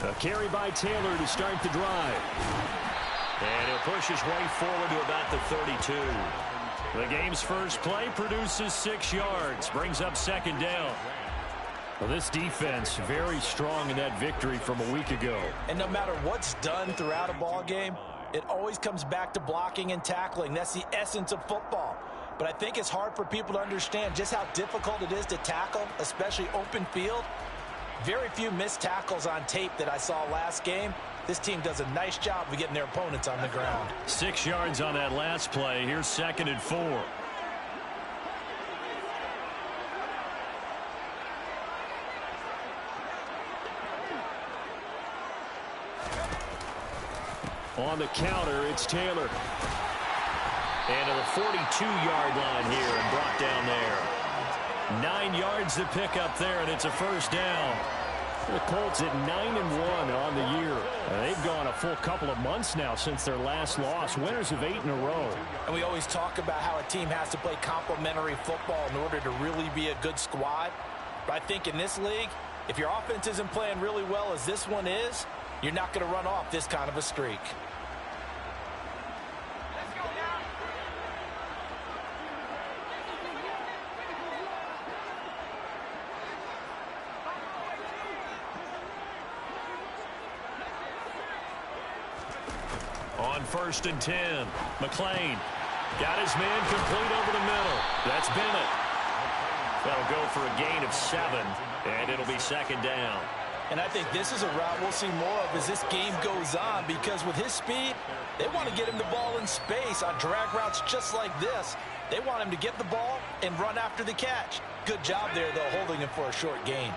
A carry by Taylor to start the drive. And he'll push his way forward to about the 32. The game's first play produces 6 yards, brings up second down. Well, this defense very strong in that victory from a week ago. And no matter what's done throughout a ball game, it always comes back to blocking and tackling. That's the essence of football. But I think it's hard for people to understand just how difficult it is to tackle, especially open field. Very few missed tackles on tape that I saw last game. This team does a nice job of getting their opponents on the ground. 6 yards on that last play. Here's 2nd and 4. On the counter, it's Taylor. And to the 42-yard line here and brought down there. 9 yards to pick up there, and it's a first down. The Colts at 9-1 on the year. They've gone a full couple of months now since their last loss. Winners of 8 in a row. And we always talk about how a team has to play complementary football in order to really be a good squad. But I think in this league, if your offense isn't playing really well as this one is, you're not going to run off this kind of a streak. On 1st and 10, McLean got his man complete over the middle. That's Bennett. That'll go for a gain of 7, and it'll be second down. And I think this is a route we'll see more of as this game goes on, because with his speed, they want to get him the ball in space on drag routes just like this. They want him to get the ball and run after the catch. Good job there, though, holding him for a short gain.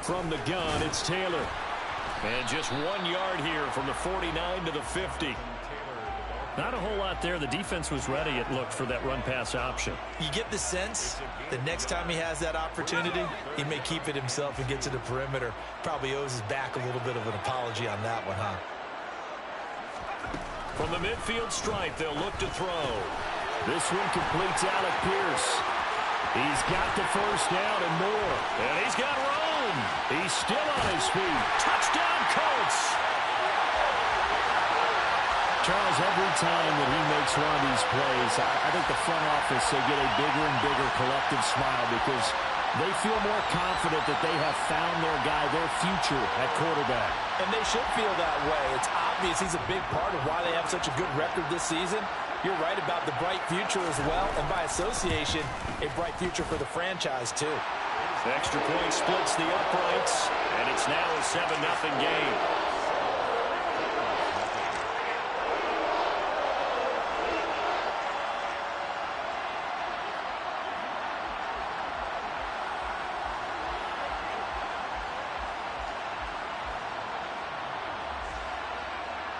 From the gun, it's Taylor. And just 1 yard here from the 49 to the 50. Not a whole lot there. The defense was ready, it looked, for that run-pass option. You get the sense that next time he has that opportunity, he may keep it himself and get to the perimeter. Probably owes his back a little bit of an apology on that one, huh? From the midfield stripe, they'll look to throw. This one completes Alec Pierce. He's got the first down and more. And he's got Rome. He's still on his feet. Touchdown, Colts! Charles, every time that he makes one of these plays, I think the front office, they get a bigger and bigger collective smile because they feel more confident that they have found their guy, their future at quarterback. And they should feel that way. It's obvious he's a big part of why they have such a good record this season. You're right about the bright future as well, and by association, a bright future for the franchise, too. The extra point splits the uprights, and it's now a 7-0 game.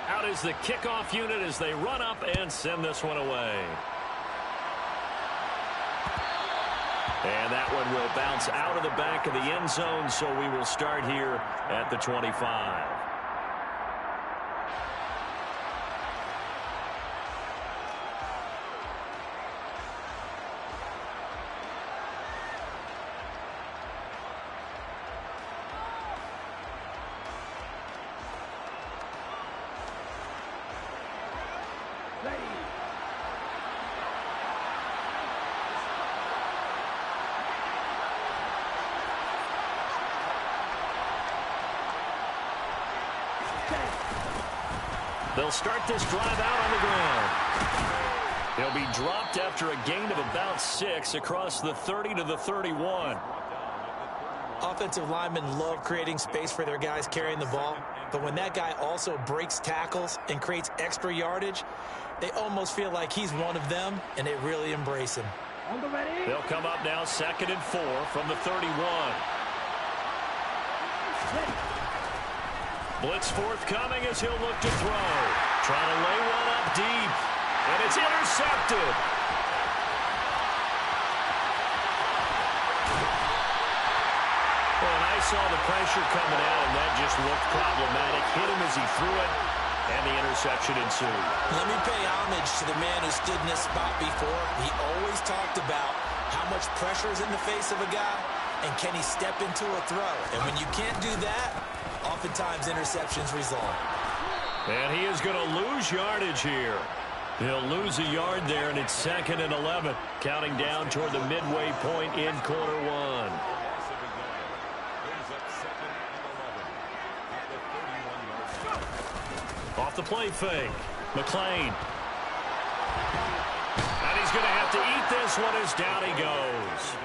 Out is the kickoff unit as they run up and send this one away. And that one will bounce out of the back of the end zone, so we will start here at the 25. They'll start this drive out on the ground. He'll be dropped after a gain of about 6 across the 30 to the 31. Offensive linemen love creating space for their guys carrying the ball, but when that guy also breaks tackles and creates extra yardage, they almost feel like he's one of them, and they really embrace him. They'll come up now 2nd and 4 from the 31. Blitz forthcoming as he'll look to throw. Trying to lay one up deep. And it's intercepted. A nice saw the pressure coming out, and that just looked problematic. Hit him as he threw it, and the interception ensued. Let me pay homage to the man who stood in this spot before. He always talked about how much pressure is in the face of a guy, and can he step into a throw. And when you can't do that, oftentimes interceptions result. And he is going to lose yardage here. He'll lose a yard there, and it's 2nd and 11. Counting down toward the midway point in quarter one. Off the play fake. McLean. And he's going to have to eat this one as down he goes.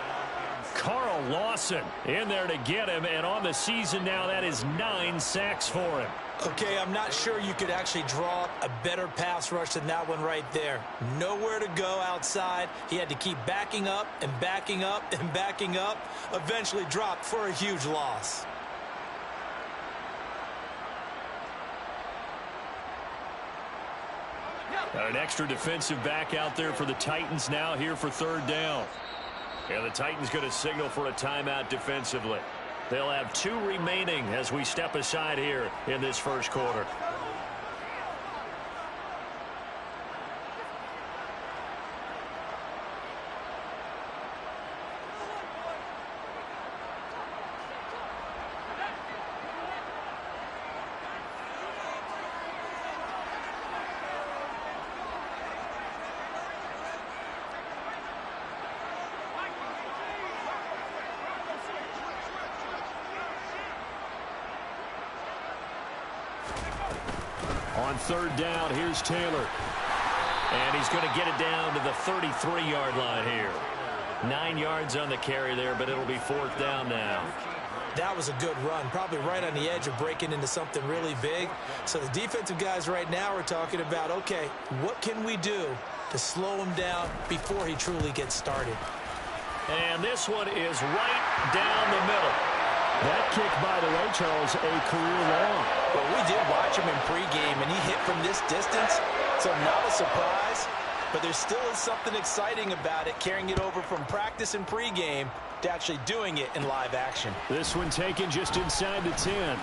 Carl Lawson in there to get him, and on the season now, that is 9 sacks for him. Okay, I'm not sure you could actually draw a better pass rush than that one right there. Nowhere to go outside. He had to keep backing up and backing up and backing up. Eventually dropped for a huge loss. Got an extra defensive back out there for the Titans now here for 3rd down. And the Titans going to signal for a timeout defensively. They'll have 2 remaining as we step aside here in this first quarter. On 3rd down, here's Taylor. And he's going to get it down to the 33-yard line here. 9 yards on the carry there, but it'll be 4th down now. That was a good run, probably right on the edge of breaking into something really big. So the defensive guys right now are talking about, okay, what can we do to slow him down before he truly gets started? And this one is right down the middle. That kick, by the way, Charles, a career long. Well, we did watch him in pregame, and he hit from this distance, so not a surprise. But there still is something exciting about it, carrying it over from practice and pregame to actually doing it in live action. This one taken just inside the 10.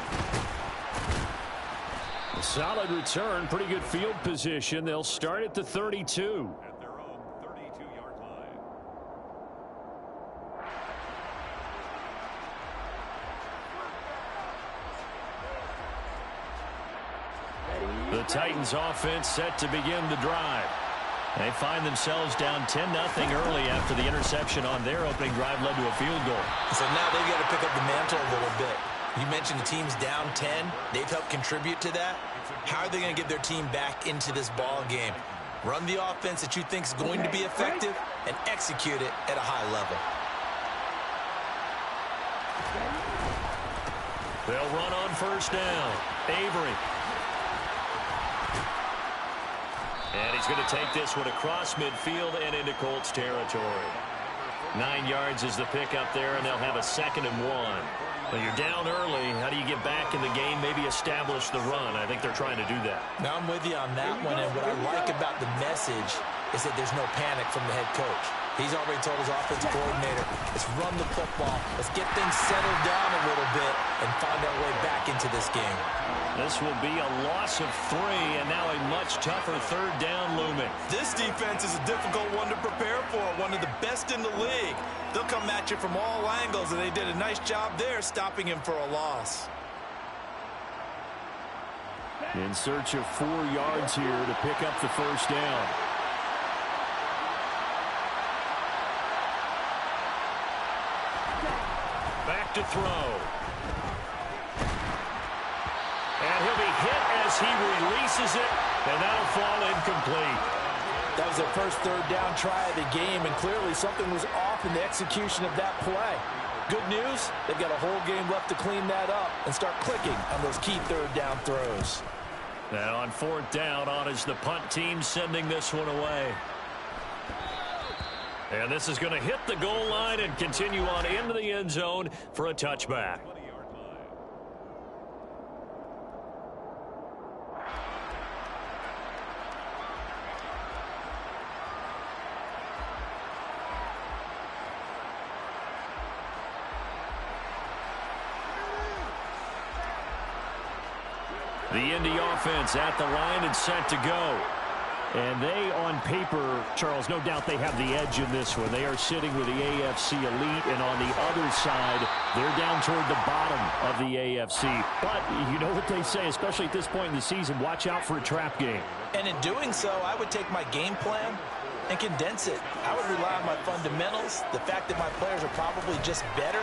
A solid return, pretty good field position. They'll start at the 32. At their own 32-yard line. The Titans offense set to begin the drive. They find themselves down 10-0 early after the interception on their opening drive led to a field goal. So now they've got to pick up the mantle a little bit. You mentioned the team's down 10. They've helped contribute to that. How are they going to get their team back into this ball game? Run the offense that you think is going to be effective and execute it at a high level. They'll run on 1st down. Avery. And he's going to take this one across midfield and into Colts territory. 9 yards is the pickup there, and they'll have a 2nd and 1. When you're down early, how do you get back in the game, maybe establish the run? I think they're trying to do that. Now, I'm with you on that one, and what I like about the message is that there's no panic from the head coach. He's already told his offensive coordinator, let's run the football, let's get things settled down a little bit and find our way back into this game. This will be a loss of 3, and now a much tougher 3rd down looming. This defense is a difficult one to prepare for, one of the best in the league. They'll come at you from all angles, and they did a nice job there stopping him for a loss. In search of 4 yards here to pick up the 1st down. Back to throw. And he'll be hit as he releases it, and that'll fall incomplete. That was their first 3rd down try of the game, and clearly something was off in the execution of that play. Good news, they've got a whole game left to clean that up and start clicking on those key 3rd down throws. Now on 4th down, on is the punt team sending this one away. And this is going to hit the goal line and continue on into the end zone for a touchback. The Indy offense at the line and set to go. And they, on paper, Charles, no doubt they have the edge in this one. They are sitting with the AFC elite, and on the other side, they're down toward the bottom of the AFC. But you know what they say, especially at this point in the season, watch out for a trap game. And in doing so, I would take my game plan and condense it. I would rely on my fundamentals, the fact that my players are probably just better,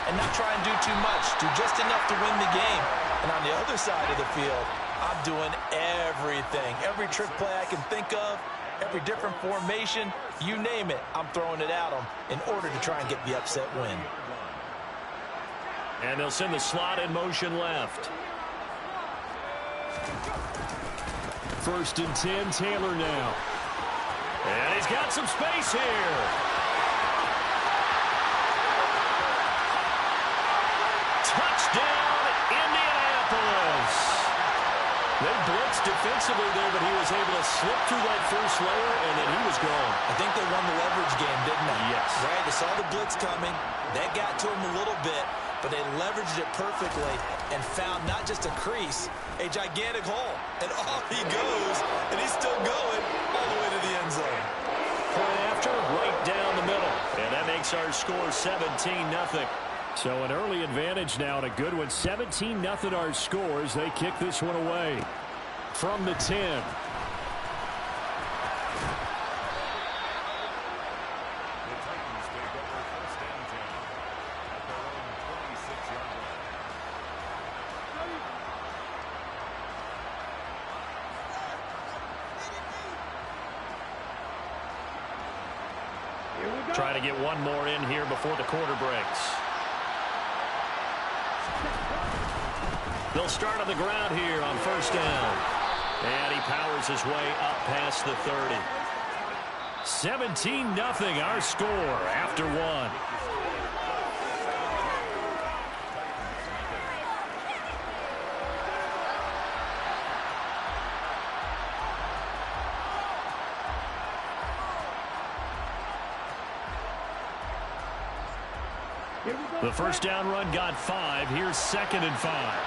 and not try and do too much, do just enough to win the game. And on the other side of the field, I'm doing everything, every trick play I can think of, every different formation, you name it, I'm throwing it at them in order to try and get the upset win. And they'll send the slot in motion left. 1st and 10, Taylor now. And he's got some space here. Touchdown, Indianapolis. They blitzed defensively there, but he was able to slip through that first layer, and then he was gone. I think they won the leverage game, didn't they? Yes. Right, they saw the blitz coming. That got to him a little bit, but they leveraged it perfectly and found not just a crease, a gigantic hole. And off he goes, and he's still going all the way to the end zone. Point after, right down the middle. And that makes our score 17-0. So an early advantage now, and a good one. 17-0 our scores. They kick this one away from the 10. Trying to get one more in here before the quarter breaks. They'll start on the ground here on 1st down. And he powers his way up past the 30. 17-0 our score after one. The 1st down run got 5. Here's 2nd and 5.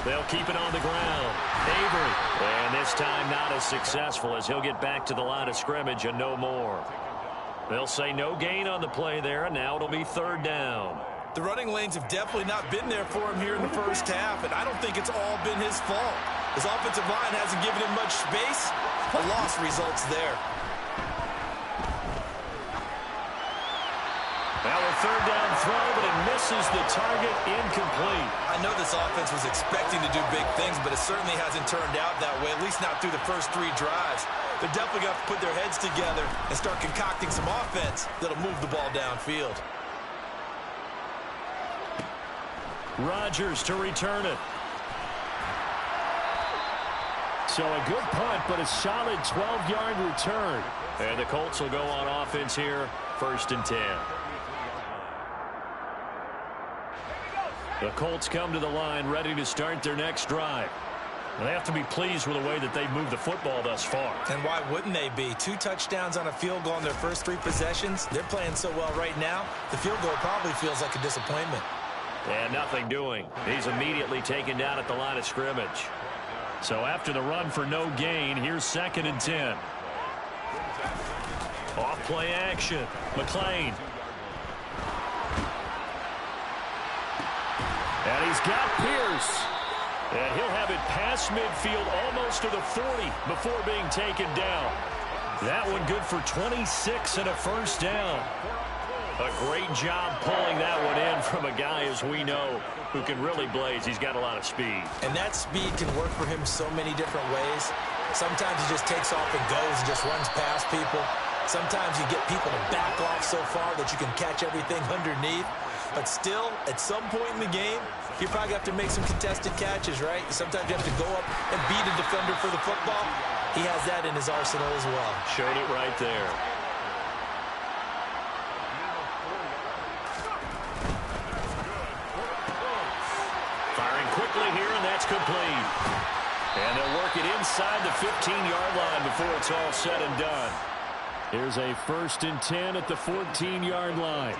They'll keep it on the ground. Avery. And this time not as successful as he'll get back to the line of scrimmage and no more. They'll say no gain on the play there, and now it'll be 3rd down. The running lanes have definitely not been there for him here in the first half, and I don't think it's all been his fault. His offensive line hasn't given him much space. A loss results there. Now a 3rd down throw, but it misses the target, incomplete. I know this offense was expecting to do big things, but it certainly hasn't turned out that way, at least not through the first 3 drives. They're definitely going to put their heads together and start concocting some offense that'll move the ball downfield. Rodgers to return it. So a good punt, but a solid 12-yard return. And the Colts will go on offense here, 1st and 10. The Colts come to the line ready to start their next drive. They have to be pleased with the way that they've moved the football thus far. And why wouldn't they be? 2 touchdowns on a field goal in their first 3 possessions. They're playing so well right now, the field goal probably feels like a disappointment. And nothing doing. He's immediately taken down at the line of scrimmage. So after the run for no gain, here's 2nd and 10. Off play action. McLean. And he's got Pierce. And he'll have it past midfield almost to the 40 before being taken down. That one good for 26 and a 1st down. A great job pulling that one in from a guy, as we know, who can really blaze. He's got a lot of speed. And that speed can work for him so many different ways. Sometimes he just takes off and goes and just runs past people. Sometimes you get people to back off so far that you can catch everything underneath. But still, at some point in the game, you probably have to make some contested catches, right? Sometimes you have to go up and beat a defender for the football. He has that in his arsenal as well. Showed it right there. Firing quickly here, and that's complete. And they'll work it inside the 15-yard line before it's all said and done. Here's a 1st and 10 at the 14-yard line.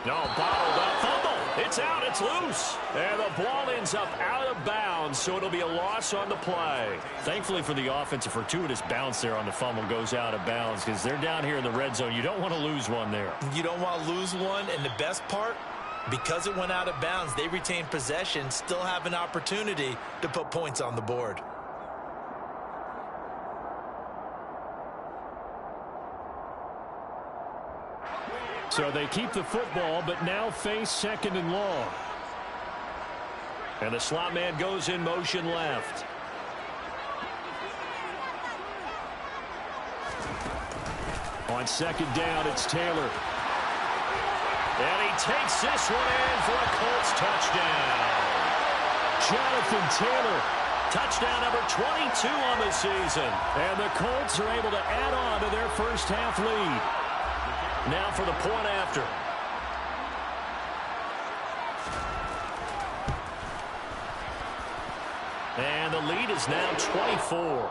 No, bottled up. Fumble. It's out. It's loose. And the ball ends up out of bounds, so it'll be a loss on the play. Thankfully for the offense, a fortuitous bounce there on the fumble goes out of bounds because they're down here in the red zone. You don't want to lose one there. You don't want to lose one, and the best part, because it went out of bounds, they retain possession, still have an opportunity to put points on the board. So they keep the football, but now face second and long. And the slot man goes in motion left. On second down, it's Taylor. And he takes this one in for a Colts touchdown. Jonathan Taylor, touchdown number 22 on the season. And the Colts are able to add on to their first half lead. Now for the point after. And the lead is now 24.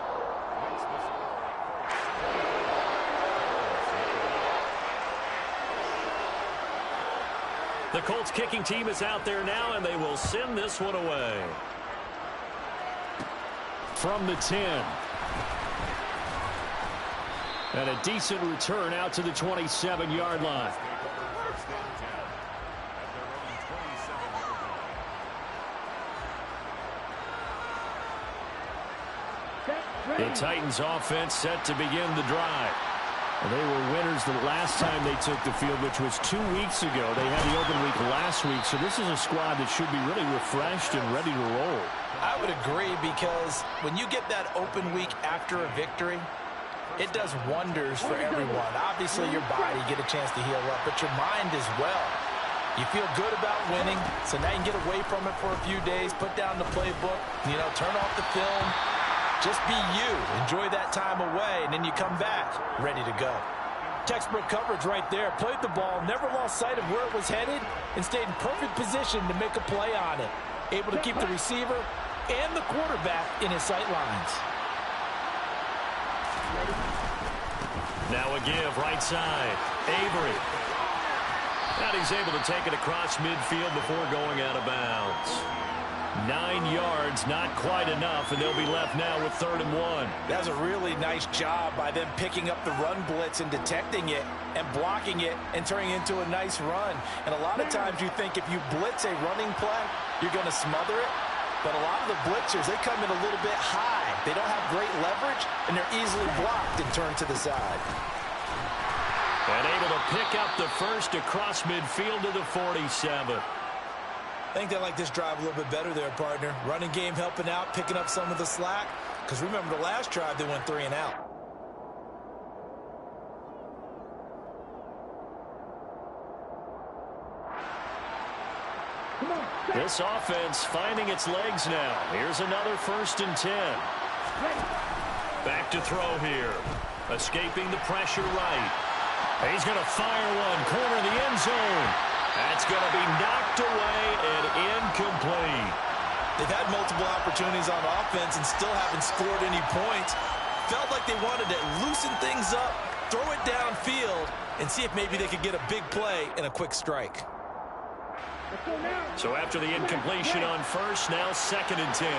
The Colts kicking team is out there now, and they will send this one away. From the 10. And a decent return out to the 27-yard line. The Titans offense set to begin the drive. They were winners the last time they took the field, which was 2 weeks ago. They had the open week last week, so this is a squad that should be really refreshed and ready to roll. I would agree, because when you get that open week after a victory, it does wonders for everyone. Obviously, your body, get a chance to heal up, but your mind as well. You feel good about winning, so now you can get away from it for a few days, put down the playbook, turn off the film. Just be you. Enjoy that time away, and then you come back ready to go. Textbook coverage right there. Played the ball, never lost sight of where it was headed, and stayed in perfect position to make a play on it. Able to keep the receiver and the quarterback in his sight lines. Now a give, right side. Avery. And he's able to take it across midfield before going out of bounds. 9 yards, not quite enough, and they'll be left now with 3rd and 1. That's a really nice job by them picking up the run blitz and detecting it and blocking it and turning it into a nice run. And a lot of times you think if you blitz a running play, you're going to smother it. But a lot of the blitzers, they come in a little bit high. They don't have great leverage, and they're easily blocked and turned to the side. And able to pick up the first across midfield to the 47. I think they like this drive a little bit better there, partner. Running game helping out, picking up some of the slack. Because remember, the last drive, they went 3 and out. This offense finding its legs now. Here's another 1st and 10. Back to throw here. Escaping the pressure right. He's going to fire one. Corner of the end zone. That's going to be knocked away and incomplete. They've had multiple opportunities on offense and still haven't scored any points. Felt like they wanted to loosen things up, throw it downfield, and see if maybe they could get a big play and a quick strike. So after the incompletion on first, now 2nd and 10.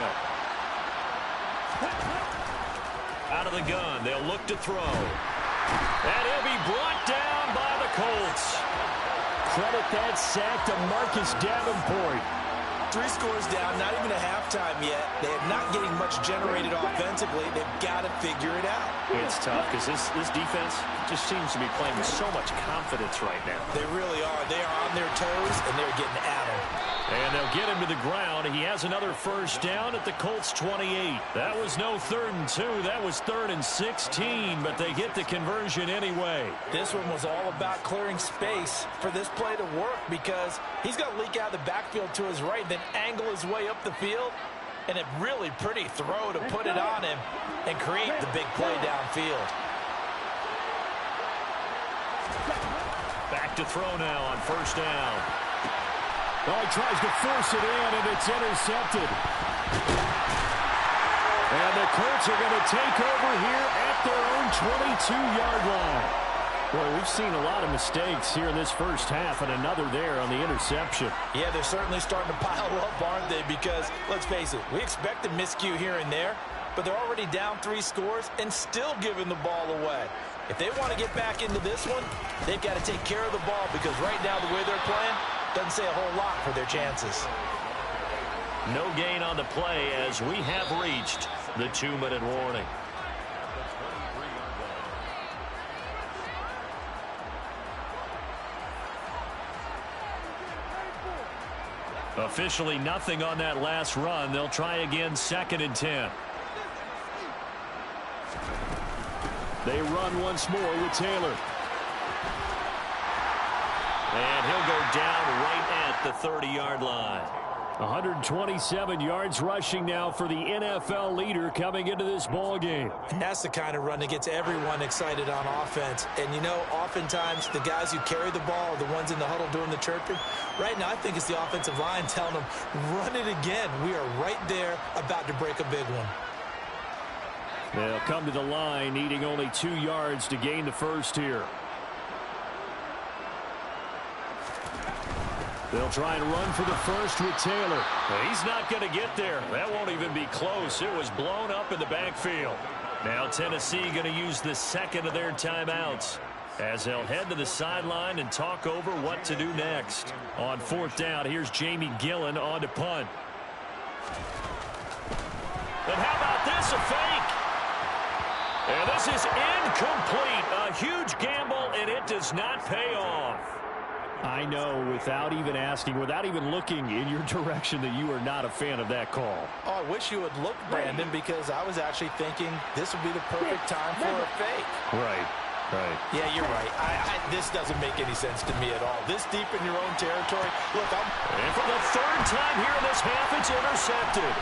Out of the gun, they'll look to throw. And he'll be brought down by the Colts. Credit that sack to Marcus Davenport. 3 scores down, not even a halftime yet. They are not getting much generated offensively. They've got to figure it out. It's tough because this defense just seems to be playing with so much confidence right now. They really are. They are on their toes, and they're getting at them. And they'll get him to the ground. He has another 1st down at the Colts 28. That was no 3rd and 2. That was 3rd and 16, but they get the conversion anyway. This one was all about clearing space for this play to work, because he's going to leak out of the backfield to his right, then angle his way up the field, and a really pretty throw to put it on him and create the big play downfield. Back to throw now on 1st down. Well, he tries to force it in, and it's intercepted. And the Colts are going to take over here at their own 22-yard line. Well, we've seen a lot of mistakes here in this first half, and another there on the interception. Yeah, they're certainly starting to pile up, aren't they? Because, let's face it, we expect a miscue here and there, but they're already down 3 scores and still giving the ball away. If they want to get back into this one, they've got to take care of the ball, because right now the way they're playing doesn't say a whole lot for their chances. No gain on the play as we have reached the 2-minute warning. Officially nothing on that last run. They'll try again 2nd and 10. They run once more with Taylor. And he'll go down right at the 30-yard line. 127 yards rushing now for the NFL leader coming into this ball game. And that's the kind of run that gets everyone excited on offense. And, you know, oftentimes the guys who carry the ball are the ones in the huddle doing the chirping. Right now, I think it's the offensive line telling them, run it again. We are right there about to break a big one. They'll come to the line, needing only 2 yards to gain the first here. They'll try and run for the first with Taylor. He's not going to get there. That won't even be close. It was blown up in the backfield. Now Tennessee going to use the second of their timeouts as they'll head to the sideline and talk over what to do next. On 4th down, here's Jamie Gillen on to punt. And how about this, a fake? And this is incomplete. A huge gamble, and it does not pay off. I know, without even asking, without even looking in your direction, that you are not a fan of that call. Oh, I wish you would look, Brandon, because I was actually thinking this would be the perfect time for a fake. Right. Yeah, you're right. This doesn't make any sense to me at all. This deep in your own territory. Look, And for the 3rd time here in this half, it's intercepted.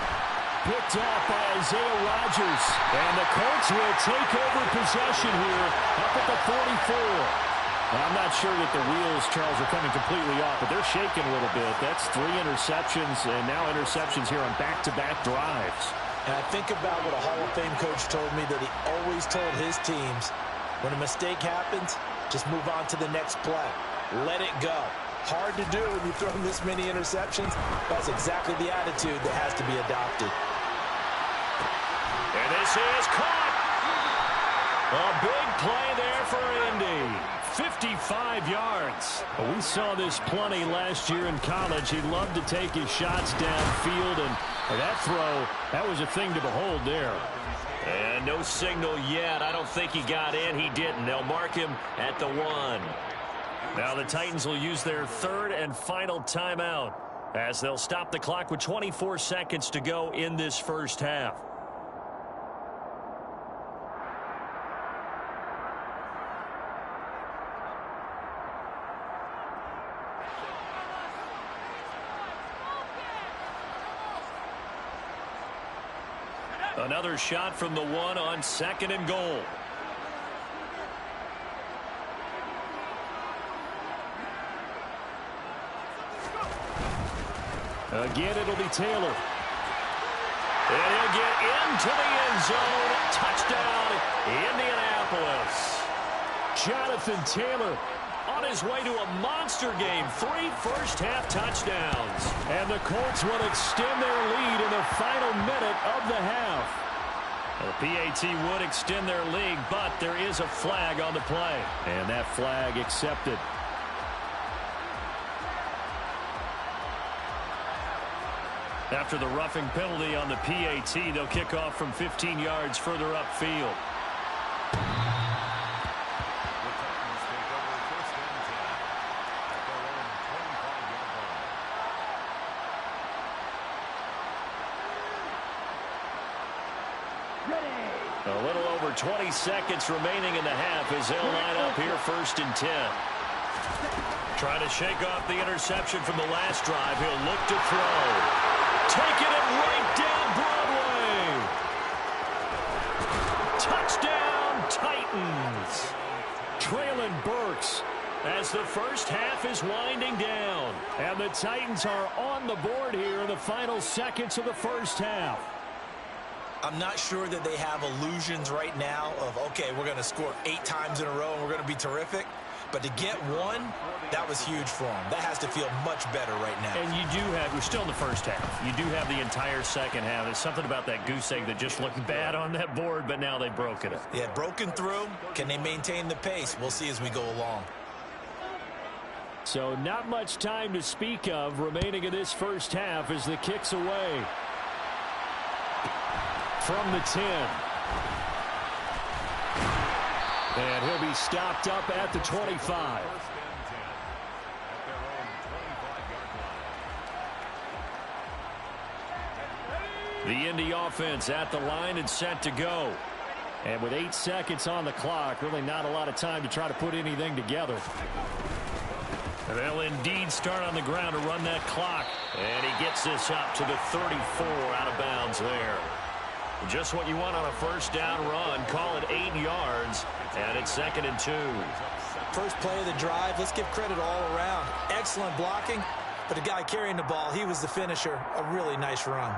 Picked off by Isaiah Rodgers. And the Colts will take over possession here up at the 44. I'm not sure that the wheels, Charles, are coming completely off, but they're shaking a little bit. That's 3 interceptions, and now interceptions here on back-to-back drives. And I think about what a Hall of Fame coach told me, that he always told his teams, when a mistake happens, just move on to the next play. Let it go. Hard to do when you throw this many interceptions. That's exactly the attitude that has to be adopted. And this is caught. A big play there for Indy. 55 yards. We saw this plenty last year in college. He loved to take his shots downfield, and that throw, that was a thing to behold there. And no signal yet. I don't think he got in. He didn't. They'll mark him at the 1. Now the Titans will use their 3rd and final timeout as they'll stop the clock with 24 seconds to go in this first half. Another shot from the 1 on 2nd and goal. Again, it'll be Taylor. And he'll get into the end zone. Touchdown, Indianapolis. Jonathan Taylor on his way to a monster game. 3 first-half touchdowns. And the Colts will extend their lead in the final minute of the half. The PAT would extend their lead, but there is a flag on the play. And that flag accepted. After the roughing penalty on the PAT, they'll kick off from 15 yards further upfield. A little over 20 seconds remaining in the half as they'll line up here 1st and 10. Trying to shake off the interception from the last drive. He'll look to throw. Taking it right down Broadway. Touchdown, Titans. Traylon Burks as the first half is winding down. And the Titans are on the board here in the final seconds of the first half. I'm not sure that they have illusions right now of, okay, we're going to score 8 times in a row and we're going to be terrific. But to get one, that was huge for them. That has to feel much better right now. And you do have, we're still in the first half. You do have the entire second half. There's something about that goose egg that just looked bad on that board, but now they've broken it. Yeah, broken through. Can they maintain the pace? We'll see as we go along. So not much time to speak of remaining in this first half as the kick's away. From the 10. And he'll be stopped up at the 25. The Indy offense at the line and set to go. And with 8 seconds on the clock, really not a lot of time to try to put anything together. And they'll indeed start on the ground to run that clock. And he gets this up to the 34 out of bounds there. Just what you want on a first down run. Call it 8 yards. And it's 2nd and 2. First play of the drive. Let's give credit all around. Excellent blocking. But the guy carrying the ball, he was the finisher. A really nice run.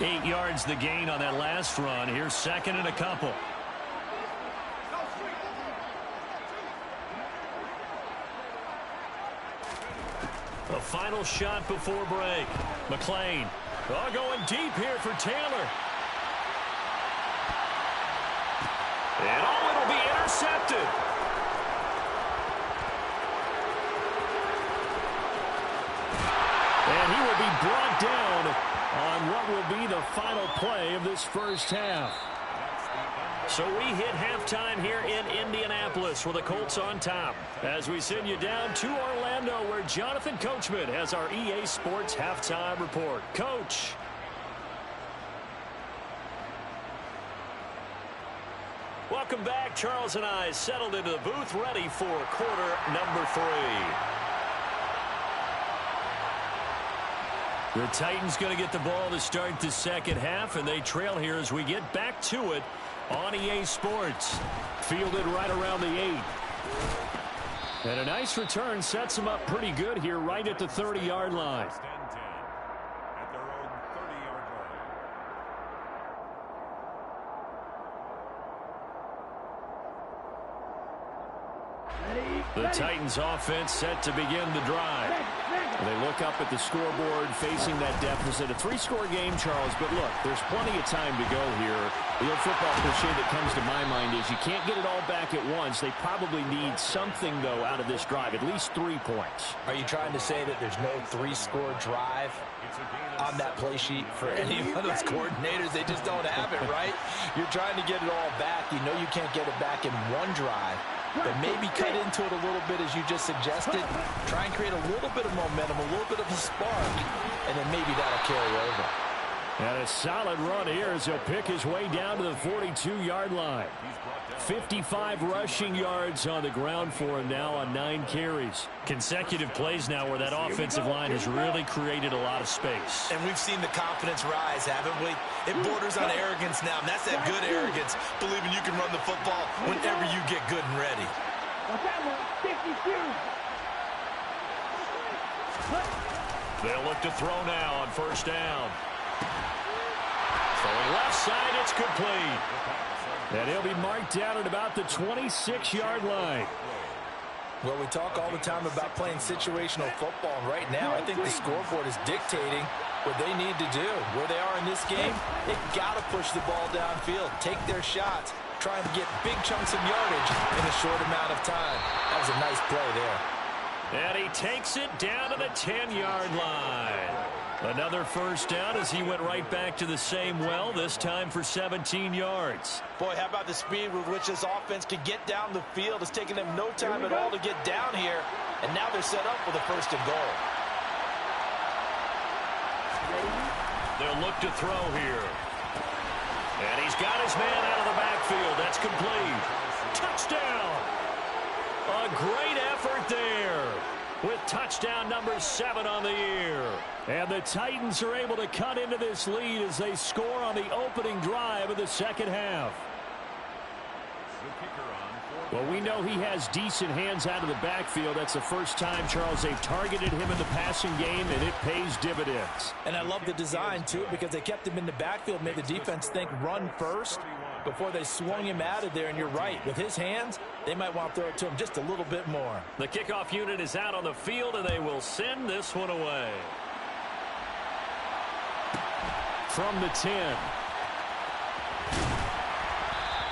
Eight yards the gain on that last run. Here's 2nd and a couple. A final shot before break. McLean. Oh, going deep here for Taylor. And oh, it'll be intercepted. And he will be brought down on what will be the final play of this first half. So we hit halftime here in Indianapolis with the Colts on top as we send you down to Orlando where Jonathan Coachman has our EA Sports halftime report. Coach. Welcome back. Charles and I settled into the booth ready for quarter number 3. The Titans going to get the ball to start the second half, and they trail here as we get back to it on EA Sports. Fielded right around the 8. And a nice return sets them up pretty good here right at the 30-yard line. The Titans offense set to begin the drive. They look up at the scoreboard facing that deficit. A 3-score game, Charles, but look, there's plenty of time to go here. The old football cliche that comes to my mind is you can't get it all back at once. They probably need something, though, out of this drive, at least 3 points. Are you trying to say that there's no 3-score drive on that play sheet for any of those coordinators? They just don't have it, right? You're trying to get it all back. You know you can't get it back in one drive. But maybe cut into it a little bit as you just suggested. Try and create a little bit of momentum, a little bit of a spark, and then maybe that'll carry over. And a solid run here as he'll pick his way down to the 42-yard line. 55 rushing yards on the ground for him now on 9 carries. Consecutive plays now where that offensive line has really created a lot of space. And we've seen the confidence rise, haven't we? It borders on arrogance now, and that's that good arrogance, believing you can run the football whenever you get good and ready. They'll look to throw now on first down. Throwing left side, it's complete. And he'll be marked down at about the 26-yard line. Well, we talk all the time about playing situational football. Right now, I think the scoreboard is dictating what they need to do. Where they are in this game, they've got to push the ball downfield, take their shots, trying to get big chunks of yardage in a short amount of time. That was a nice play there. And he takes it down to the 10-yard line. Another first down as he went right back to the same well, this time for 17 yards. Boy, how about the speed with which this offense can get down the field? It's taken them no time at all to get down here, and now they're set up for the 1st and goal. They'll look to throw here. And he's got his man out of the backfield. That's complete. Touchdown! A great effort there with touchdown number 7 on the year. And the Titans are able to cut into this lead as they score on the opening drive of the second half. The kicker on Well, we know he has decent hands out of the backfield. That's the first time, Charles, they've targeted him in the passing game, and it pays dividends. And I love the design, too, because they kept him in the backfield, made the defense think run first before they swung him out of there. And you're right, with his hands, they might want to throw it to him just a little bit more. The kickoff unit is out on the field, and they will send this one away. From the 10.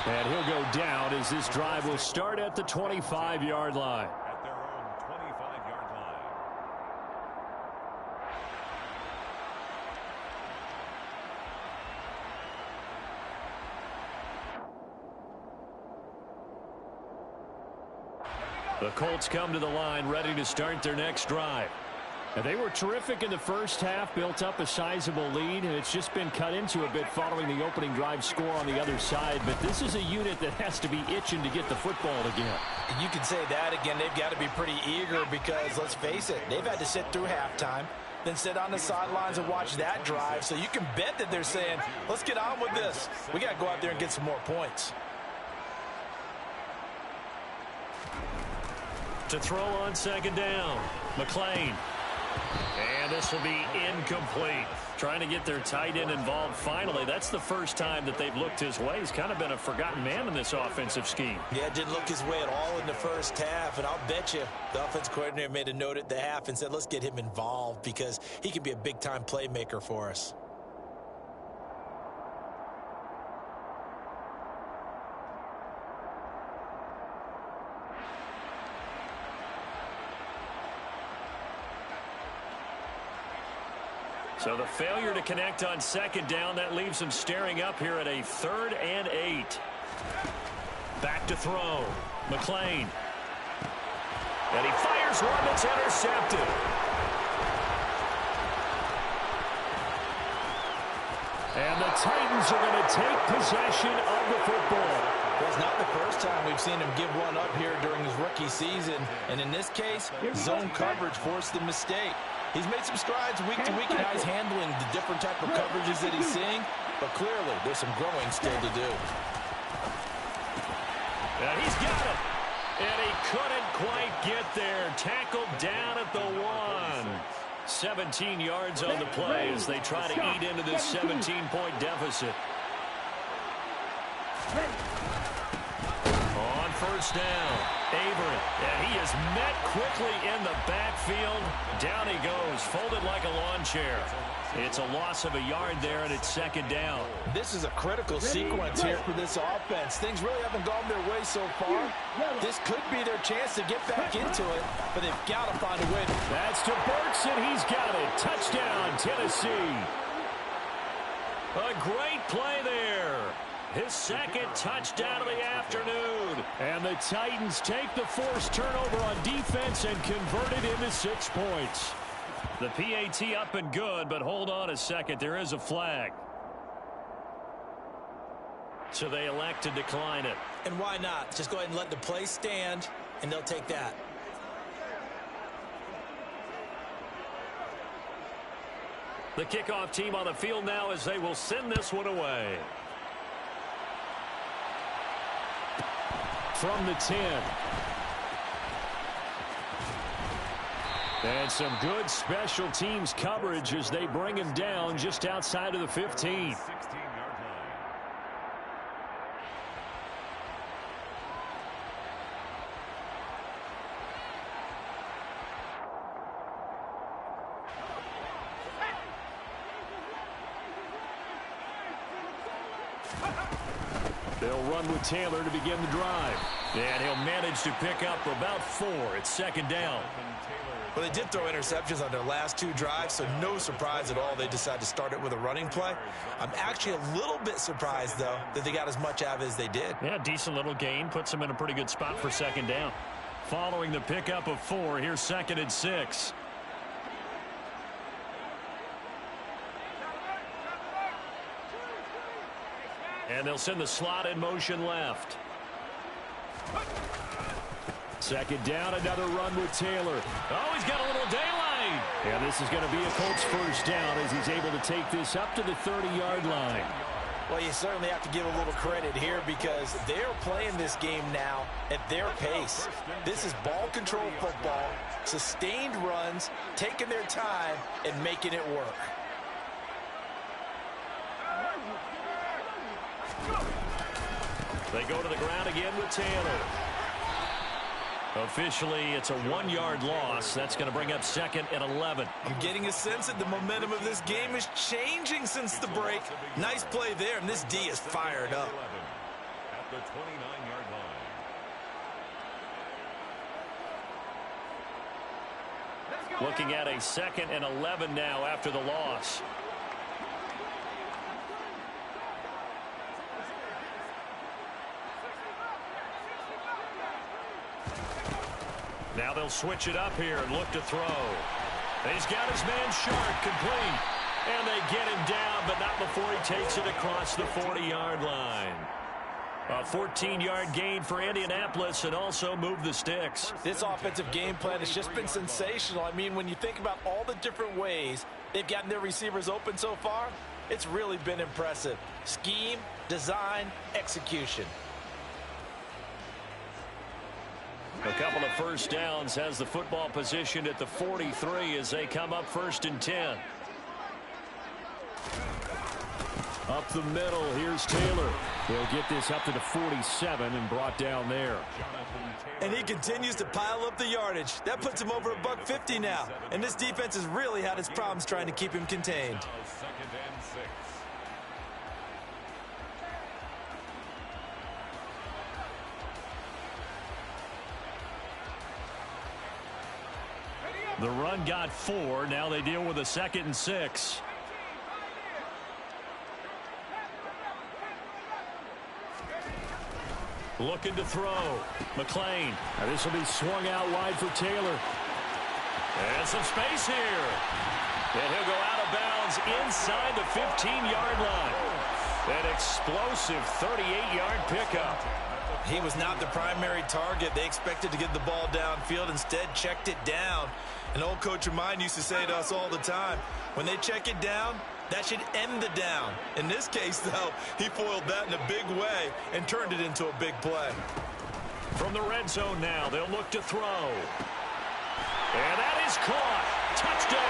And he'll go down as this drive will start at the 25-yard line. At their own 25-yard line. The Colts come to the line ready to start their next drive. And they were terrific in the first half, built up a sizable lead, and it's just been cut into a bit following the opening drive score on the other side. But this is a unit that has to be itching to get the football again. And you can say that again. They've got to be pretty eager because, let's face it, they've had to sit through halftime, then sit on the sidelines and watch that drive. So you can bet that they're saying, let's get on with this. We got to go out there and get some more points. To throw on second down, McLean. And this will be incomplete. Trying to get their tight end involved finally. That's the first time that they've looked his way. He's kind of been a forgotten man in this offensive scheme. Yeah, didn't look his way at all in the first half. And I'll bet you the offense coordinator made a note at the half and said, let's get him involved because he can be a big-time playmaker for us. So the failure to connect on second down, that leaves him staring up here at a 3rd and 8. Back to throw. McLean. And he fires one that's intercepted. And the Titans are going to take possession of the football. Well, it's not the first time we've seen him give one up here during his rookie season. And in this case, zone coverage forced the mistake. He's made some strides week to week in how he's handling the different type of coverages that he's seeing. But clearly, there's some growing still to do. And he's got it. And he couldn't quite get there. Tackled down at the 1. 17 yards on the play as they try to eat into this 17-point deficit. On first down, Avery, and he is met quickly in the backfield. Down he goes, folded like a lawn chair. It's a loss of a yard there, and it's second down. This is a critical sequence here for this offense. Things really haven't gone their way so far. This could be their chance to get back into it, but they've got to find a way. That's to Burks, and he's got it. Touchdown, Tennessee. A great play there. His second touchdown of the afternoon. And the Titans take the forced turnover on defense and convert it into 6 points. The PAT up and good, but hold on a second. There is a flag. So they elect to decline it. And why not? Just go ahead and let the play stand, and they'll take that. The kickoff team on the field now as they will send this one away. From the 10. And some good special teams coverage as they bring him down just outside of the 15. 16-yard line. They'll run with Taylor to begin the drive. And he'll manage to pick up about 4 at second down. Well, they did throw interceptions on their last 2 drives, so no surprise at all they decided to start it with a running play. I'm actually a little bit surprised, though, that they got as much out of it as they did. Yeah, decent little gain. Puts them in a pretty good spot for second down. Following the pickup of 4, here's 2nd and 6. And they'll send the slot in motion left. Second down, another run with Taylor. Oh, he's got a little daylight. And this is going to be a Colts first down as he's able to take this up to the 30-yard line. Well, you certainly have to give a little credit here because they're playing this game now at their pace. This is ball control football, sustained runs, taking their time, and making it work. They go to the ground again with Taylor. Officially, it's a 1-yard loss. That's going to bring up 2nd and 11. I'm getting a sense that the momentum of this game is changing since the break. Nice play there, and this D is fired up. At the 29-yard line. Looking at a 2nd and 11 now after the loss. Now they'll switch it up here and look to throw. He's got his man Sharp complete. And they get him down, but not before he takes it across the 40-yard line. A 14-yard gain for Indianapolis and also move the sticks. This offensive game plan has just been sensational. I mean, when you think about all the different ways they've gotten their receivers open so far, it's really been impressive. Scheme, design, execution. A couple of first downs, has the football positioned at the 43 as they come up 1st and 10. Up the middle, here's Taylor. They'll get this up to the 47 and brought down there. And he continues to pile up the yardage. That puts him over $150 now. And this defense has really had its problems trying to keep him contained. 2nd and 6. The run got 4. Now they deal with a 2nd and 6. Looking to throw. McLean. Now this will be swung out wide for Taylor. And some space here. And he'll go out of bounds inside the 15-yard line. An explosive 38-yard pickup. He was not the primary target. They expected to get the ball downfield. Instead, checked it down. An old coach of mine used to say to us all the time, when they check it down, that should end the down. In this case, though, he foiled that in a big way and turned it into a big play. From the red zone now, they'll look to throw. And that is caught. Touchdown,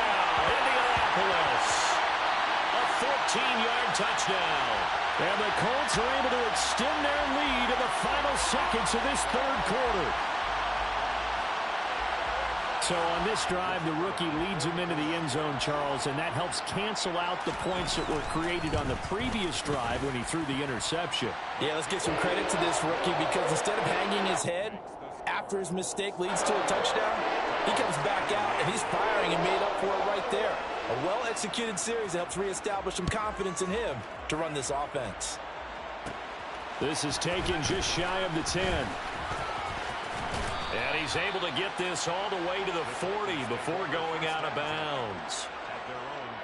Indianapolis. A 14-yard touchdown. And the Colts are able to extend their lead in the final seconds of this 3rd quarter. So on this drive, the rookie leads him into the end zone, Charles, and that helps cancel out the points that were created on the previous drive when he threw the interception. Yeah, let's give some credit to this rookie because instead of hanging his head after his mistake leads to a touchdown, he comes back out and he's firing and made up for it right there. A well-executed series that helps reestablish some confidence in him to run this offense. This is taken just shy of the 10. And he's able to get this all the way to the 40 before going out of bounds.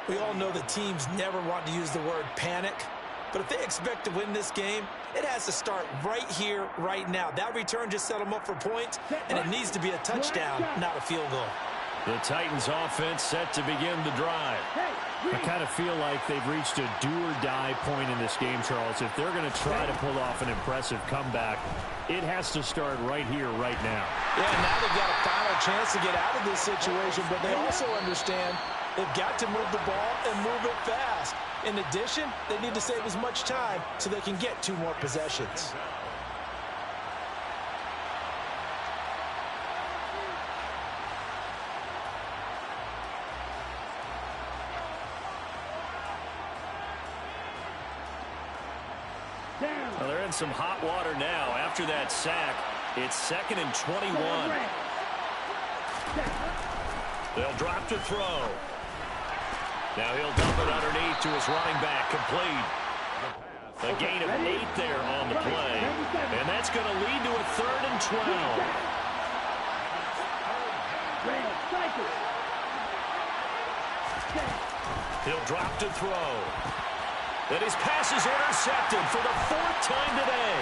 We all know that teams never want to use the word panic, but if they expect to win this game, it has to start right here, right now. That return just set them up for points, and it needs to be a touchdown, not a field goal. The Titans offense set to begin the drive. I kind of feel like they've reached a do-or-die point in this game, Charles. If they're going to try to pull off an impressive comeback, it has to start right here, right now. Yeah, now they've got a final chance to get out of this situation, but they also understand they've got to move the ball and move it fast. In addition, they need to save as much time so they can get 2 more possessions. Well, they're in some hot water now. After that sack, it's 2nd and 21. They'll drop to throw. Now he'll dump it underneath to his running back, complete. A gain of 8 there on the play. And that's going to lead to a 3rd and 12. He'll drop to throw. And his pass is intercepted for the 4th time today.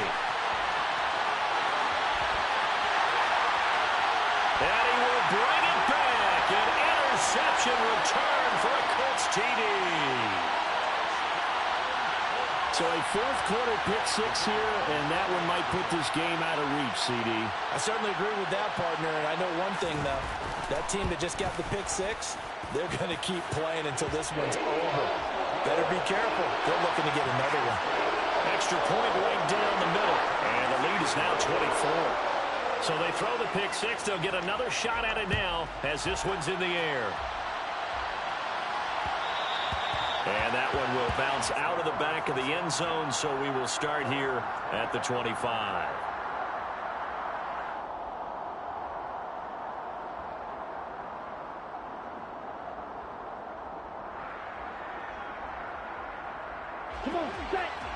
And he will bring it back. An interception return for a Colts TD. So a fourth quarter pick six here, and that one might put this game out of reach, CD. I certainly agree with that, partner, and I know one thing, though. That team that just got the pick six, they're going to keep playing until this one's over. Better be careful. They're looking to get another one. Extra point right down the middle, and the lead is now 24. So they throw the pick six. They'll get another shot at it now as this one's in the air. And that one will bounce out of the back of the end zone, so we will start here at the 25.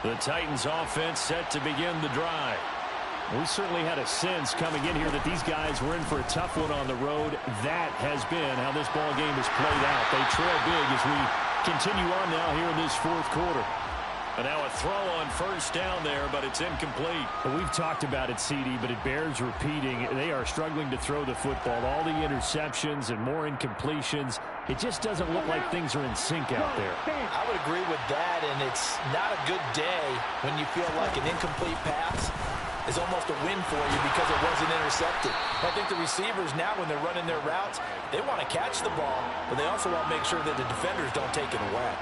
The Titans offense set to begin the drive. We certainly had a sense coming in here that these guys were in for a tough one on the road. That has been how this ball game has played out. They trail big as we continue on now here in this fourth quarter. And now a throw on first down there, but it's incomplete. Well, we've talked about it, CD, but it bears repeating. They are struggling to throw the football. All the interceptions and more incompletions. It just doesn't look like things are in sync out there. I would agree with that, and it's not a good day when you feel like an incomplete pass is almost a win for you because it wasn't intercepted. I think the receivers now, when they're running their routes, they want to catch the ball, but they also want to make sure that the defenders don't take it away.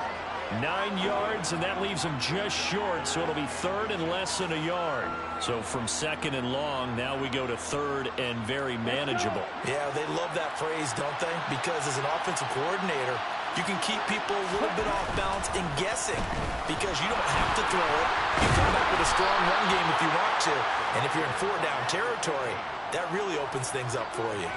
9 yards, and that leaves them just short, so it'll be third and less than a yard. So from second and long, now we go to third and very manageable. Yeah, they love that phrase, don't they? Because as an offensive coordinator, you can keep people a little bit off balance and guessing because you don't have to throw it. You come back with a strong run game if you want to, and if you're in four-down territory, that really opens things up for you.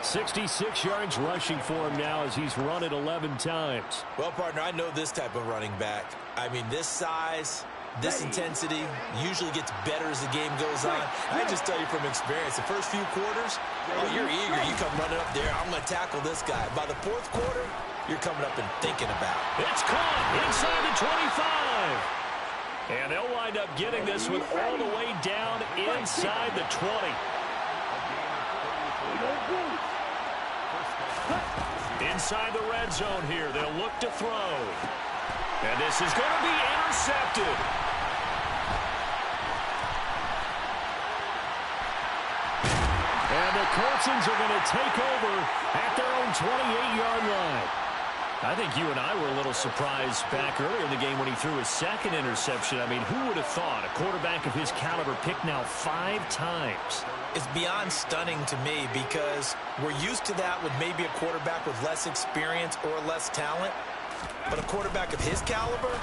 66 yards rushing for him now as he's run it 11 times. Well, partner, I know this type of running back. I mean, this size, this intensity usually gets better as the game goes on. I just tell you from experience, the first few quarters, oh, you're eager. You come running up there, I'm going to tackle this guy. By the fourth quarter, you're coming up and thinking about it. It's caught inside the 25. And they'll wind up getting this one all the way down inside the 20. Inside the red zone here, they'll look to throw. And this is going to be intercepted. And the Coltsons are going to take over at their own 28-yard line. I think you and I were a little surprised back earlier in the game when he threw his second interception. I mean, who would have thought a quarterback of his caliber picked now 5 times? It's beyond stunning to me because we're used to that with maybe a quarterback with less experience or less talent. But a quarterback of his caliber,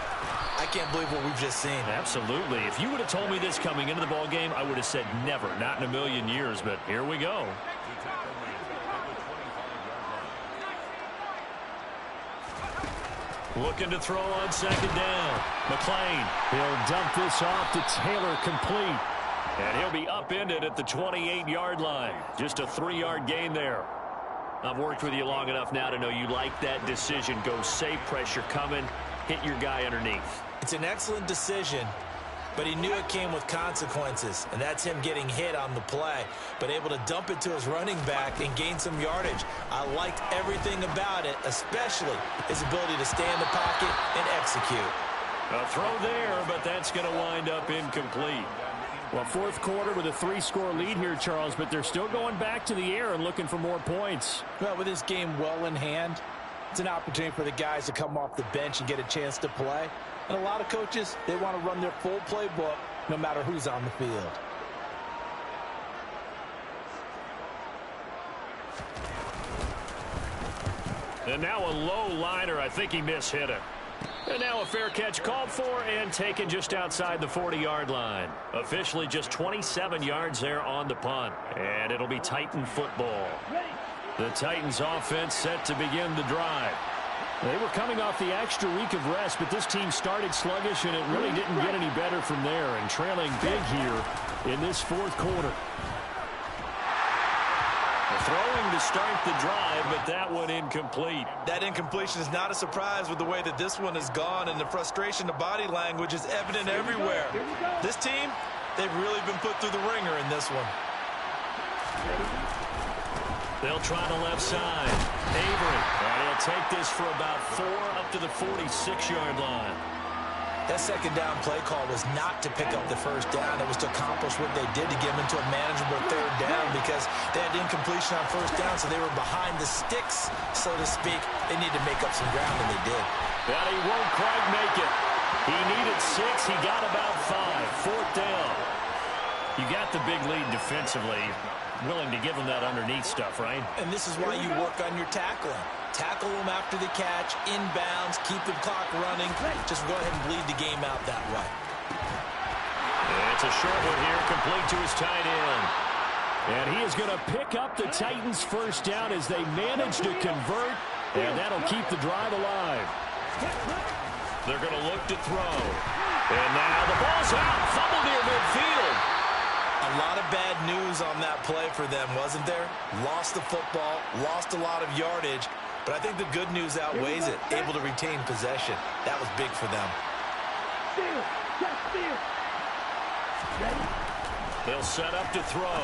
I can't believe what we've just seen. Absolutely. If you would have told me this coming into the ball game, I would have said never, not in a million years. But here we go. Looking to throw on second down. McLean, he'll dump this off to Taylor, complete. And he'll be upended at the 28-yard line. Just a 3-yard gain there. I've worked with you long enough now to know you like that decision. Go safe, pressure coming, hit your guy underneath. It's an excellent decision, but he knew it came with consequences, and that's him getting hit on the play, but able to dump it to his running back and gain some yardage. I liked everything about it, especially his ability to stay in the pocket and execute. A throw there, but that's going to wind up incomplete. Well, fourth quarter with a 3-score lead here, Charles, but they're still going back to the air and looking for more points. Well, with this game well in hand, it's an opportunity for the guys to come off the bench and get a chance to play. And a lot of coaches, they want to run their full playbook no matter who's on the field. And now a low liner. I think he mishit it. And now a fair catch called for and taken just outside the 40-yard line. Officially just 27 yards there on the punt. And it'll be Titan football. The Titans offense set to begin the drive. They were coming off the extra week of rest, but this team started sluggish, and it really didn't get any better from there. And trailing big here in this fourth quarter. Throwing to start the drive, but that one incomplete. That incompletion is not a surprise with the way that this one has gone, and the frustration, the body language is evident everywhere. This team, they've really been put through the ringer in this one. They'll try the left side. Avery, and he'll take this for about 4 up to the 46-yard line. That second down play call was not to pick up the first down. It was to accomplish what they did to get them into a manageable third down because they had incompletion on first down, so they were behind the sticks, so to speak. They needed to make up some ground, and they did. But he won't quite make it. He needed 6. He got about 5. Fourth down. You got the big lead defensively. Willing to give them that underneath stuff, right? And this is why you work on your tackling. Tackle them after the catch, inbounds, keep the clock running. Just go ahead and bleed the game out that way. It's a short one here, complete to his tight end. And he is going to pick up the Titans' first down as they manage to convert, and that'll keep the drive alive. They're going to look to throw. And now the ball's out, fumble near midfield. A lot of bad news on that play for them, wasn't there? Lost the football, lost a lot of yardage, but I think the good news outweighs it. Able to retain possession. That was big for them. They'll set up to throw.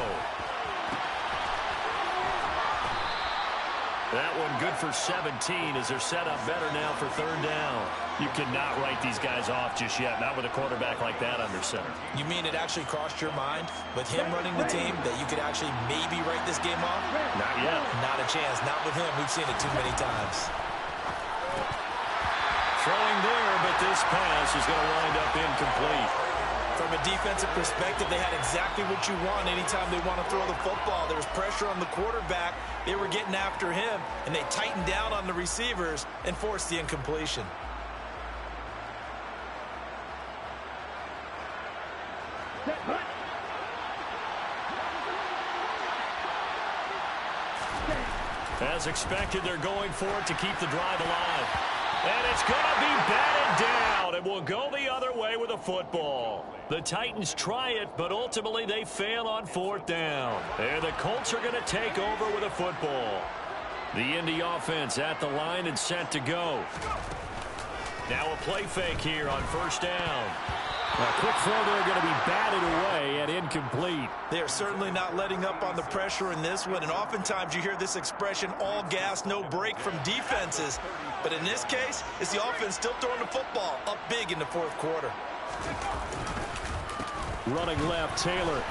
That one good for 17 as they're set up better now for third down. You cannot write these guys off just yet, not with a quarterback like that under center. You mean it actually crossed your mind with him running the team that you could actually maybe write this game off? Not yet. Not a chance. Not with him. We've seen it too many times. Throwing there, but this pass is going to wind up incomplete. From a defensive perspective, they had exactly what you want anytime they want to throw the football. There was pressure on the quarterback. They were getting after him, and they tightened down on the receivers and forced the incompletion. As expected, they're going for it to keep the drive alive. And it's going to be batted down. It will go the other way with a football. The Titans try it, but ultimately they fail on fourth down. And the Colts are going to take over with a football. The Indy offense at the line and set to go. Now a play fake here on first down. A quick throw there going to be batted away and incomplete. They are certainly not letting up on the pressure in this one, and oftentimes you hear this expression, all gas, no break from defenses. But in this case, it's the offense still throwing the football up big in the fourth quarter. Running left, Taylor.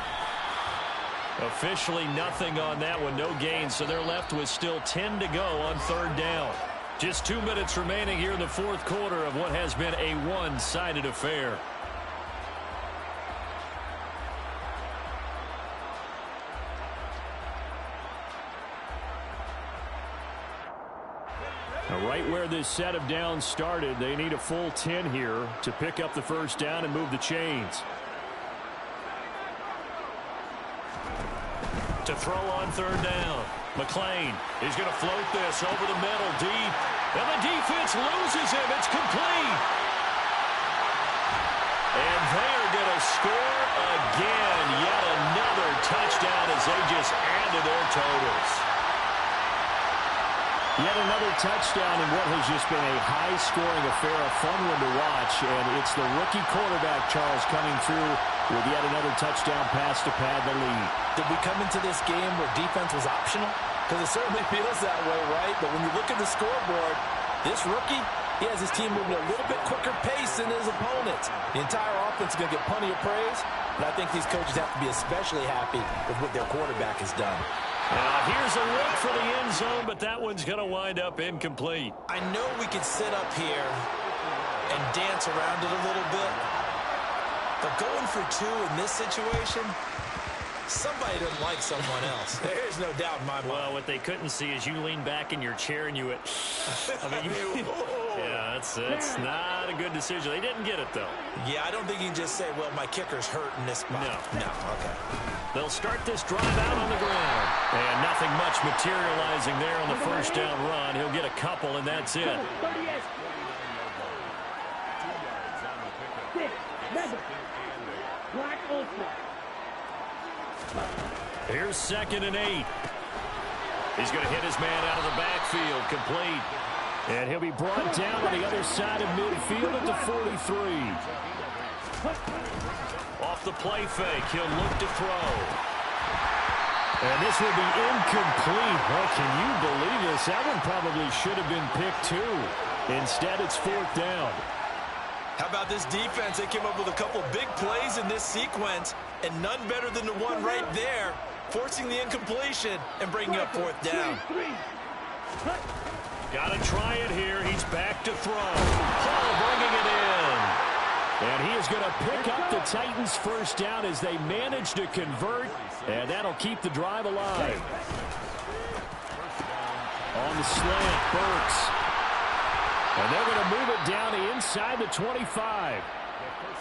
Officially nothing on that one, no gain, so they're left with still 10 to go on third down. Just 2 minutes remaining here in the fourth quarter of what has been a one-sided affair. Right where this set of downs started, they need a full 10 here to pick up the first down and move the chains. To throw on third down. McLean is going to float this over the middle deep. And the defense loses him. It's complete. And they are going to score again. Yet another touchdown as they just add to their totals. Yet another touchdown in what has just been a high-scoring affair, a fun one to watch. And it's the rookie quarterback, Charles, coming through with yet another touchdown pass to pad the lead. Did we come into this game where defense was optional? Because it certainly feels that way, right? But when you look at the scoreboard, this rookie, he has his team moving a little bit quicker pace than his opponents. The entire offense is going to get plenty of praise, but I think these coaches have to be especially happy with what their quarterback has done. Here's a look for the end zone, but that one's going to wind up incomplete. I know we could sit up here and dance around it a little bit, but going for two in this situation, somebody doesn't like someone else. There's no doubt in my mind. Well, what they couldn't see is you lean back in your chair and you went, yeah, that's not a good decision. They didn't get it, though. Yeah, I don't think you can just say, well, my kicker's hurt in this spot. No, okay. They'll start this drive out on the ground. And nothing much materializing there on the first down run. He'll get a couple, and that's it. Here's 2nd and 8. He's going to hit his man out of the backfield, complete. And he'll be brought down on the other side of midfield at the 43. Off the play fake, he'll look to throw. And this will be incomplete. Oh, can you believe this? That one probably should have been picked too. Instead, it's 4th down. How about this defense? They came up with a couple big plays in this sequence, and none better than the one right there, forcing the incompletion and bringing up fourth down. Got to try it here. He's back to throw. Hall bringing it in. And he is going to pick up the Titans' first down as they manage to convert, and that'll keep the drive alive. On the slant, Burks. And they're going to move it down to inside the 25.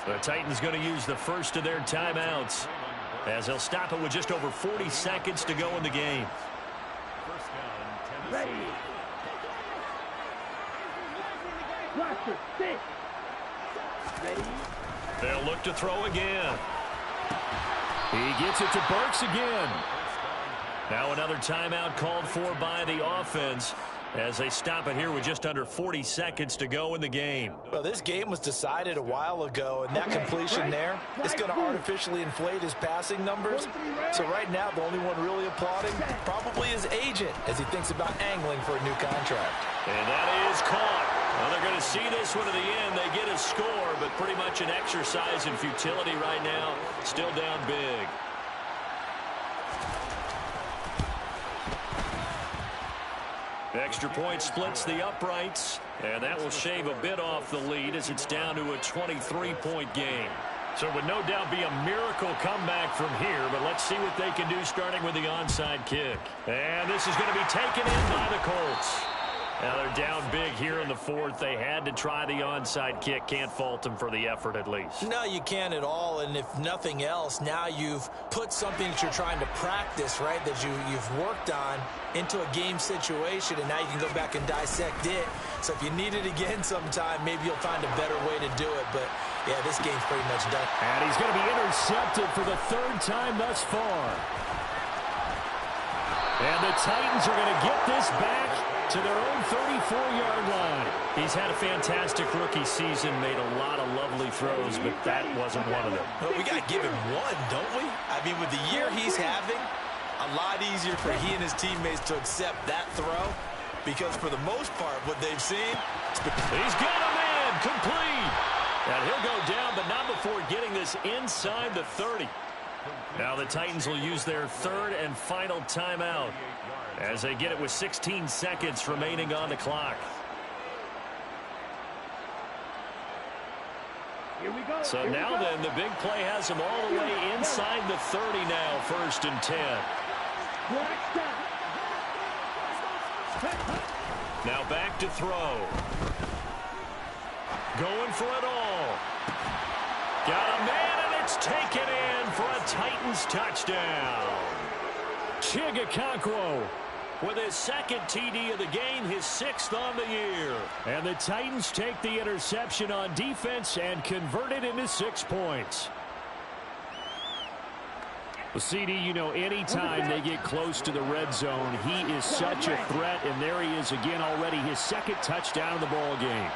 The Titans going to use the first of their timeouts as they'll stop it with just over 40 seconds to go in the game. They'll look to throw again. He gets it to Burks again. Now another timeout called for by the offense as they stop it here with just under 40 seconds to go in the game. Well, this game was decided a while ago, and that completion there is going to artificially inflate his passing numbers. So right now, the only one really applauding probably his agent as he thinks about angling for a new contract. And that is caught. Well, they're going to see this one to the end. They get a score, but pretty much an exercise in futility right now. Still down big. Extra point splits the uprights, and that will shave a bit off the lead as it's down to a 23-point game. So it would no doubt be a miracle comeback from here, but let's see what they can do starting with the onside kick. And this is going to be taken in by the Colts. Now they're down big here in the fourth. They had to try the onside kick. Can't fault them for the effort at least. No, you can't at all. And if nothing else, now you've put something that you're trying to practice, right, that you've worked on into a game situation, and now you can go back and dissect it. So if you need it again sometime, maybe you'll find a better way to do it. But, yeah, this game's pretty much done. And he's going to be intercepted for the third time thus far. And the Titans are going to get this back to their own 34-yard line. He's had a fantastic rookie season, made a lot of lovely throws, but that wasn't one of them. Well, we got to give him one, don't we? I mean, with the year he's having, a lot easier for he and his teammates to accept that throw, because for the most part, what they've seen, he's got a man complete. And he'll go down, but not before getting this inside the 30. Now the Titans will use their third and final timeout as they get it with 16 seconds remaining on the clock. Here we go. So now then, the big play has them all the way inside the 30 now, 1st and 10. Now back to throw. Going for it all. Got a man, and it's taken in for a Titans touchdown. Chigakonkwo with his second TD of the game, his 6th on the year. And the Titans take the interception on defense and convert it into 6 points. Well, CD, you know, anytime they get close to the red zone, he is such a threat, and there he is again already, his 2nd touchdown of the ball game.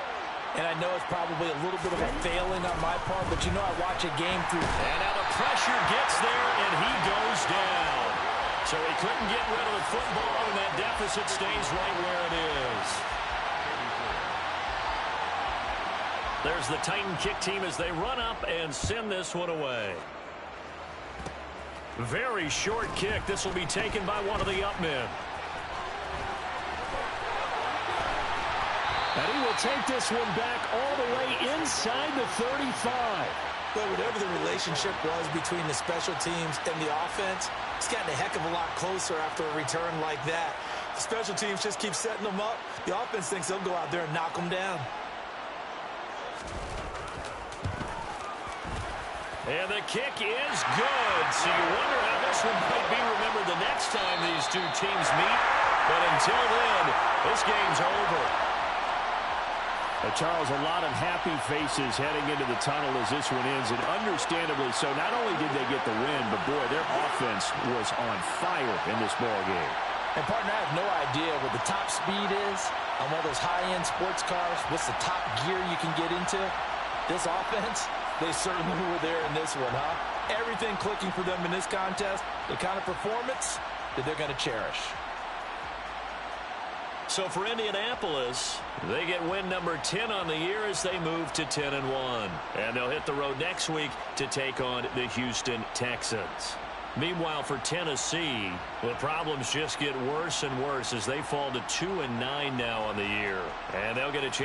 And I know it's probably a little bit of a failing on my part, but you know I watch a game through. And now the pressure gets there, and he goes down. So he couldn't get rid of the football, and that deficit stays right where it is. There's the Titan kick team as they run up and send this one away. Very short kick. This will be taken by one of the up men. And he will take this one back all the way inside the 35. But whatever the relationship was between the special teams and the offense, it's gotten a heck of a lot closer after a return like that. The special teams just keep setting them up. The offense thinks they'll go out there and knock them down. And the kick is good. So you wonder how this one might be remembered the next time these two teams meet. But until then, this game's over. Charles, a lot of happy faces heading into the tunnel as this one ends, and understandably so. Not only did they get the win, but boy, their offense was on fire in this ball game. And partner, I have no idea what the top speed is on one of those high-end sports cars. What's the top gear you can get into? This offense, they certainly were there in this one, huh? Everything clicking for them in this contest, the kind of performance that they're going to cherish. So for Indianapolis, they get win number 10 on the year as they move to 10-1. And they'll hit the road next week to take on the Houston Texans. Meanwhile, for Tennessee, the problems just get worse and worse as they fall to 2-9 now on the year. And they'll get a chance